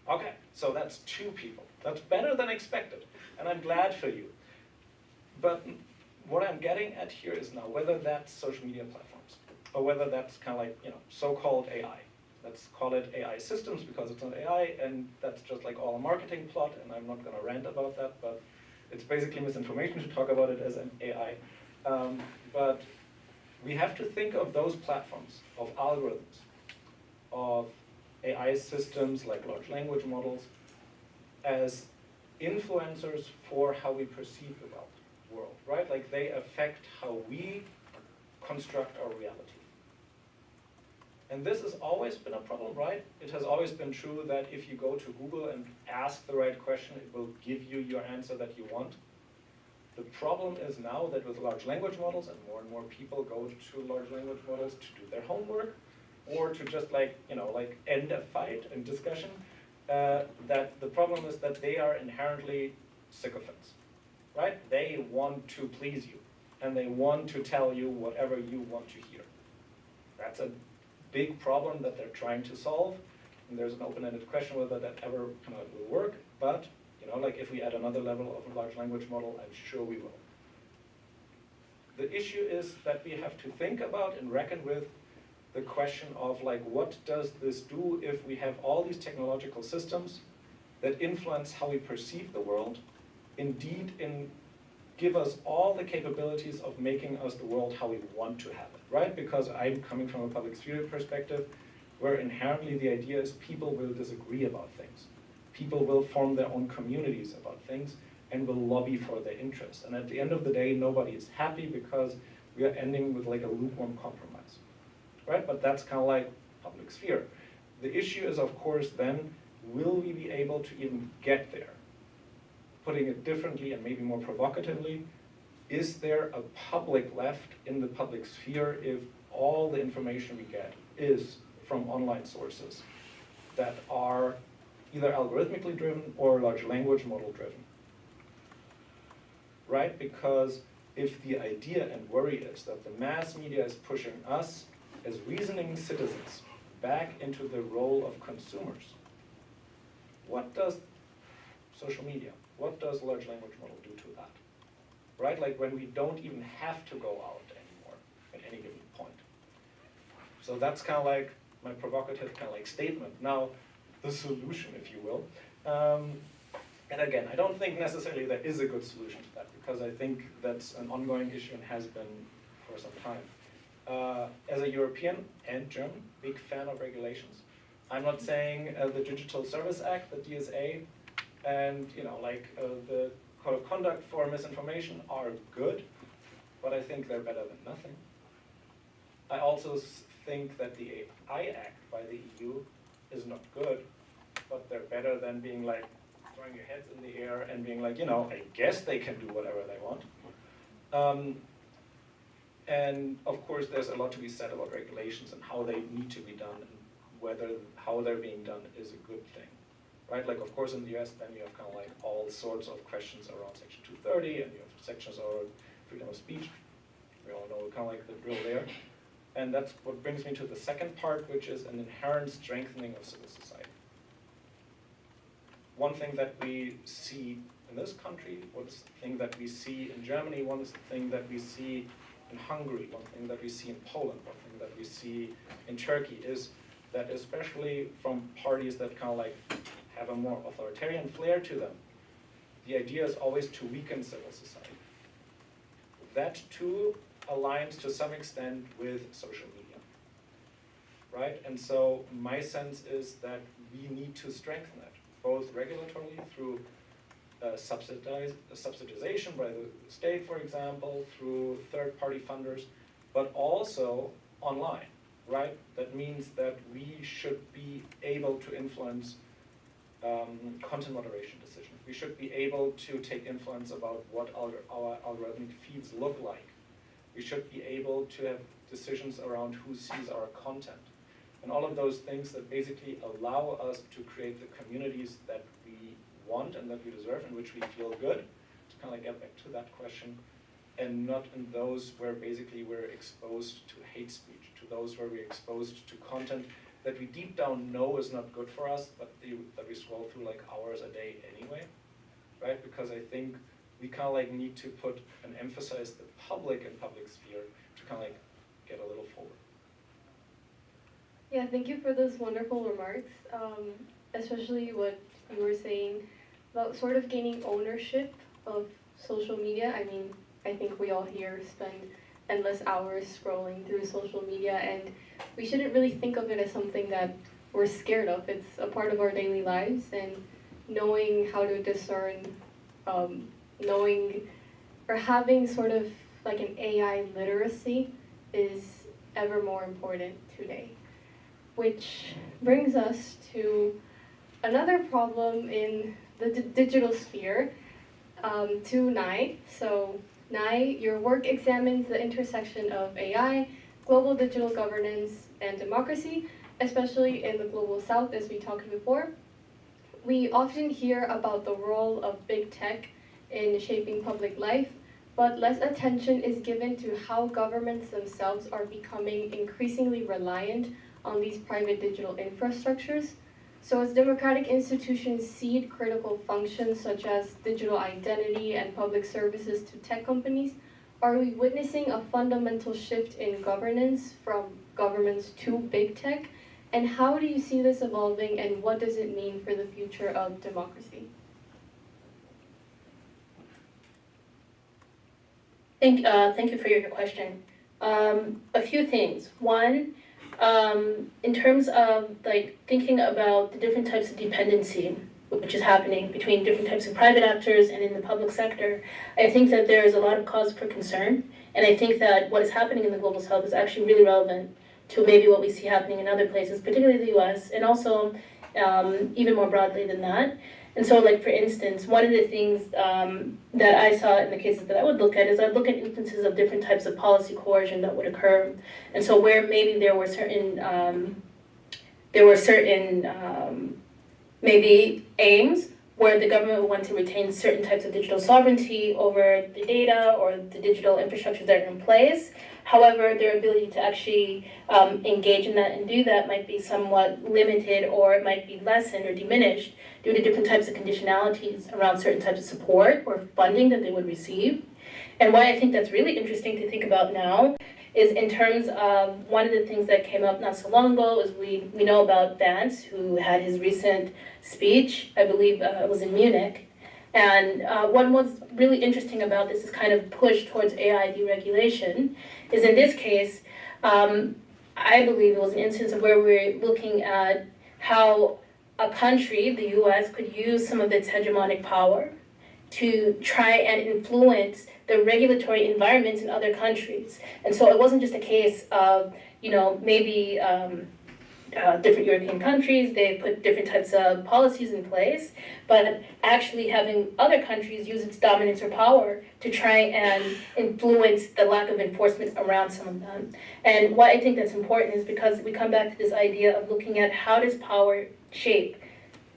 Okay, so that's 2 people. That's better than expected, and I'm glad for you. But what I'm getting at here is now whether that's social media platforms, or whether that's kind of like, so-called AI. Let's call it AI systems because it's not AI, and that's just like all a marketing plot, and I'm not gonna rant about that, but it's basically misinformation to talk about it as an AI. But we have to think of those platforms, of algorithms, of AI systems like large language models, as influencers for how we perceive the world, right? Like they affect how we construct our reality. And this has always been a problem, right? It has always been true that if you go to Google and ask the right question, it will give you your answer that you want. The problem is now that with large language models, and more people go to large language models to do their homework, or to just like end a fight and discussion, that the problem is that they are inherently sycophants, right? They want to please you, and they want to tell you whatever you want to hear. That's a big problem that they're trying to solve, and there's an open-ended question whether that ever kind of will work, but like if we add another level of a large language model, I'm sure we will. The issue is that we have to think about and reckon with the question of like, what does this do if we have all these technological systems that influence how we perceive the world, indeed give us all the capabilities of making us the world how we want to have it, right? Because I'm coming from a public sphere perspective where inherently the idea is people will disagree about things. People will form their own communities about things and will lobby for their interests. And at the end of the day, nobody is happy because we are ending with like a lukewarm compromise, right? But that's kind of like public sphere. The issue is, of course, then, will we be able to even get there? Putting it differently and maybe more provocatively, is there a public left in the public sphere if all the information we get is from online sources that are either algorithmically driven or large language model driven? Right? Because if the idea and worry is that the mass media is pushing us as reasoning citizens back into the role of consumers, what does social media, what does large language model do to that? Right? Like when we don't even have to go out anymore at any given point. So that's kind of like my provocative kind of like statement. Now, the solution, if you will. And again, I don't think necessarily there is a good solution to that, because I think that's an ongoing issue and has been for some time. As a European and German, big fan of regulations. I'm not saying the Digital Service Act, the DSA, and the Code of Conduct for Misinformation are good, but I think they're better than nothing. I also think that the AI Act by the EU is not good, but they're better than being like throwing your heads in the air and being like, I guess they can do whatever they want. And of course, there's a lot to be said about regulations and how they need to be done and how they're being done is a good thing, right? Like, of course, in the US, then you have kind of like all sorts of questions around Section 230, and you have sections around freedom of speech. We all know kind of like the drill there. And that's what brings me to the second part, which is an inherent strengthening of civil society. One thing that we see in this country, one thing that we see in Germany, one thing that we see in Hungary, one thing that we see in Poland, one thing that we see in Turkey is that especially from parties that kind of like have a more authoritarian flair to them, the idea is always to weaken civil society. That too aligns to some extent with social media, right? And so my sense is that we need to strengthen it, both regulatorily through subsidization by the state, for example, through third-party funders, but also online, right? That means that we should be able to influence content moderation decisions. We should be able to take influence about what our algorithmic feeds look like. We should be able to have decisions around who sees our content. And all of those things that basically allow us to create the communities that we want and that we deserve, in which we feel good, to kind of like get back to that question, and not in those where basically we're exposed to hate speech, to those where we're exposed to content that we deep down know is not good for us, but that we scroll through like hours a day anyway, right? Because I think we kind of like need to put and emphasize the public and public sphere to kind of like get a little forward. Yeah, thank you for those wonderful remarks, especially what you were saying about sort of gaining ownership of social media. I mean, I think we all here spend endless hours scrolling through social media, and we shouldn't really think of it as something that we're scared of. It's a part of our daily lives, and knowing how to discern, knowing or having sort of like an AI literacy is ever more important today. Which brings us to another problem in the digital sphere, to Nai. So Nai, your work examines the intersection of AI, global digital governance, and democracy, especially in the global south, as we talked before. We often hear about the role of big tech in shaping public life, but less attention is given to how governments themselves are becoming increasingly reliant on these private digital infrastructures. So as democratic institutions cede critical functions such as digital identity and public services to tech companies, are we witnessing a fundamental shift in governance from governments to big tech? And how do you see this evolving, and what does it mean for the future of democracy? Thank you for your question. A few things. One, in terms of like thinking about the different types of dependency which is happening between different types of private actors and in the public sector, I think that there is a lot of cause for concern, and I think that what is happening in the global south is actually really relevant to maybe what we see happening in other places, particularly the US, and also even more broadly than that. And so, like, for instance, one of the things that I saw in the cases that I would look at is I'd look at instances of different types of policy coercion that would occur. And so where maybe there were certain maybe aims where the government would want to retain certain types of digital sovereignty over the data or the digital infrastructures that are in place. However, their ability to actually engage in that and do that might be somewhat limited, or it might be lessened or diminished due to different types of conditionalities around certain types of support or funding that they would receive. And why I think that's really interesting to think about now is in terms of one of the things that came up not so long ago is we know about Vance, who had his recent speech, I believe it was in Munich. And what was really interesting about this is kind of push towards AI deregulation is in this case, I believe it was an instance of where we're looking at how a country, the US, could use some of its hegemonic power to try and influence the regulatory environments in other countries. And so it wasn't just a case of, maybe different European countries, they put different types of policies in place, but actually having other countries use its dominance or power to try and influence the lack of enforcement around some of them. And why I think that's important is because we come back to this idea of looking at how does power shape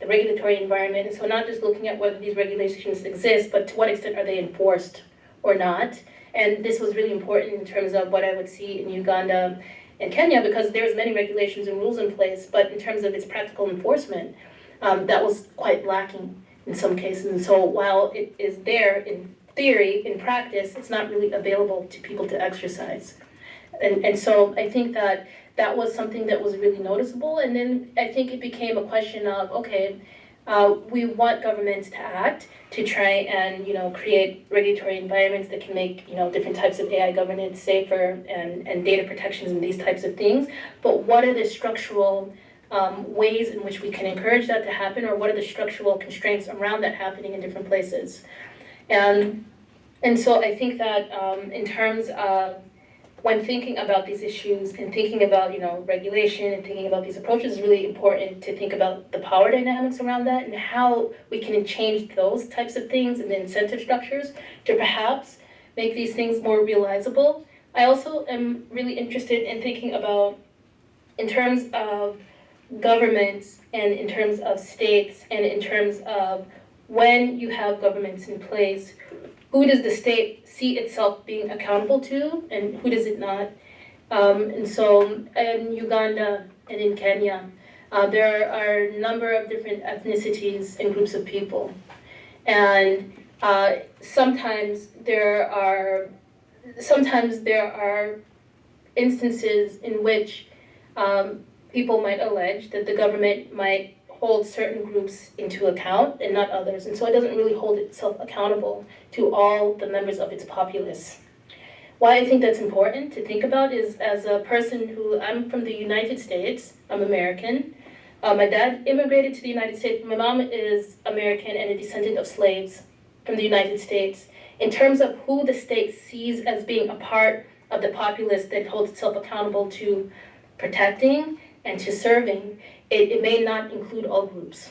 the regulatory environment, and so not just looking at whether these regulations exist, but to what extent are they enforced or not. And this was really important in terms of what I would see in Uganda and Kenya, because there's many regulations and rules in place, but in terms of its practical enforcement, that was quite lacking in some cases. And so while it is there in theory, in practice, it's not really available to people to exercise. And so I think that that was something that was really noticeable. And then I think it became a question of, okay, we want governments to act to try and create regulatory environments that can make different types of AI governance safer and data protections and these types of things. But what are the structural ways in which we can encourage that to happen, or what are the structural constraints around that happening in different places? And so I think that in terms of when thinking about these issues and thinking about regulation and thinking about these approaches, it's really important to think about the power dynamics around that and how we can change those types of things and the incentive structures to perhaps make these things more realizable. I also am really interested in thinking about, in terms of governments and in terms of states and in terms of when you have governments in place, who does the state see itself being accountable to and who does it not? And so in Uganda and in Kenya, there are a number of different ethnicities and groups of people. And sometimes there are instances in which people might allege that the government might hold certain groups into account and not others. And so it doesn't really hold itself accountable to all the members of its populace. Why I think that's important to think about is, as a person who, I'm from the United States, I'm American. My dad immigrated to the United States. My mom is American and a descendant of slaves from the United States. In terms of who the state sees as being a part of the populace that holds itself accountable to protecting and to serving, it may not include all groups.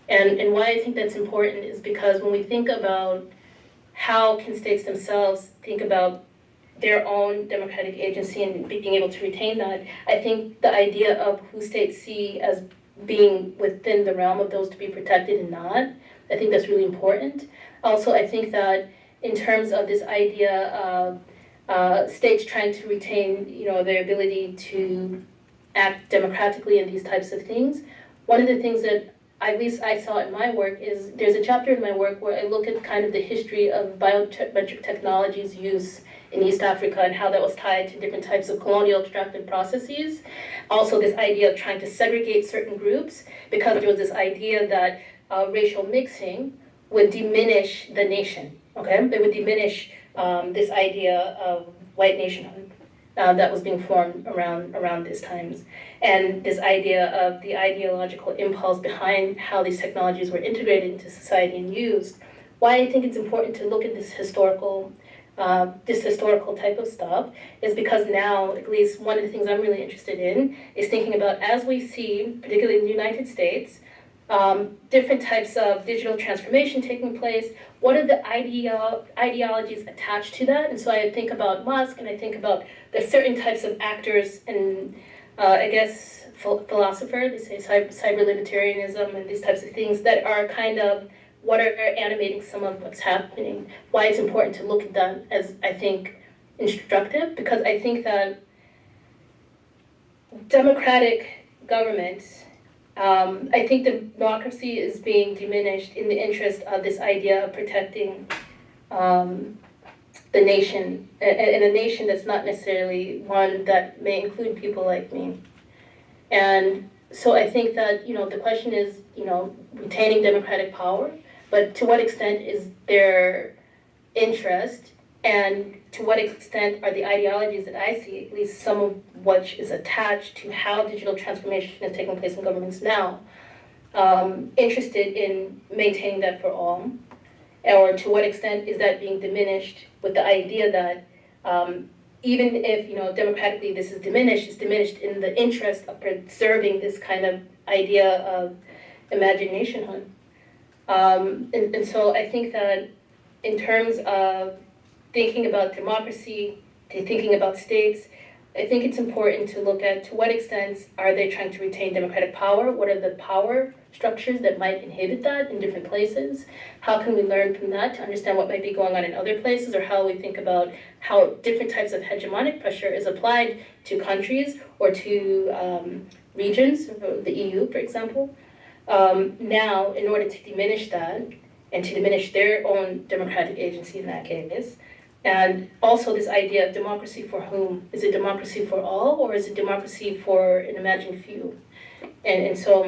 And why I think that's important is because when we think about how can states themselves think about their own democratic agency and being able to retain that, I think the idea of who states see as being within the realm of those to be protected and not, I think that's really important. Also, I think that in terms of this idea of states trying to retain, their ability to act democratically in these types of things, one of the things that at least I saw in my work is there's a chapter in my work where I look at kind of the history of biometric technologies use in East Africa and how that was tied to different types of colonial extractive processes. Also this idea of trying to segregate certain groups because there was this idea that racial mixing would diminish the nation, okay? It would diminish this idea of white nationhood. That was being formed around these times. And this idea of the ideological impulse behind how these technologies were integrated into society and used. Why I think it's important to look at this historical type of stuff is because now, at least one of the things I'm really interested in, is thinking about, as we see, particularly in the United States, different types of digital transformation taking place. What are the ideologies attached to that? And so I think about Musk, and I think about the certain types of actors and I guess philosophers, they say cyber libertarianism and these types of things that are kind of what are animating some of what's happening. Why it's important to look at that as, I think, instructive, because I think that democratic governments, I think the democracy is being diminished in the interest of this idea of protecting the nation, and a nation that's not necessarily one that may include people like me. And so I think that, the question is, retaining democratic power, but to what extent is their interest, and to what extent are the ideologies that I see, at least some of which is attached to how digital transformation is taking place in governments now, interested in maintaining that for all. or to what extent is that being diminished with the idea that even if, democratically this is diminished, it's diminished in the interest of preserving this kind of idea of imagination hunt. And so I think that in terms of thinking about democracy, thinking about states, I think it's important to look at to what extent are they trying to retain democratic power? What are the power structures that might inhibit that in different places? How can we learn from that to understand what might be going on in other places, or how we think about how different types of hegemonic pressure is applied to countries or to regions, the EU, for example. Now, in order to diminish that and to diminish their own democratic agency in that case, and also this idea of democracy for whom? Is it democracy for all, or is it democracy for an imagined few? And so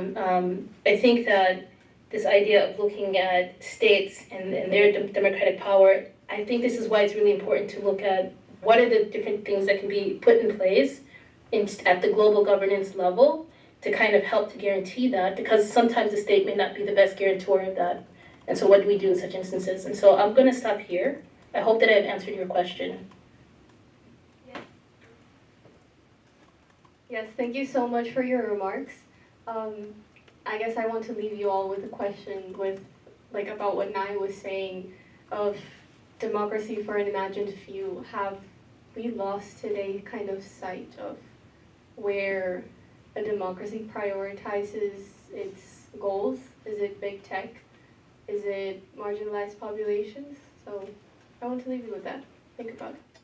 I think that this idea of looking at states and their democratic power, I think this is why it's really important to look at what are the different things that can be put in place at the global governance level to kind of help to guarantee that, because sometimes the state may not be the best guarantor of that. And so what do we do in such instances? And so I'm going to stop here. I hope that I've answered your question. Yes. Yes, thank you so much for your remarks. I guess I want to leave you all with a question about what Nai was saying of democracy for an imagined few. Have we lost today kind of sight of where a democracy prioritizes its goals? Is it big tech? Is it marginalized populations? So I want to leave you with that. Think about it.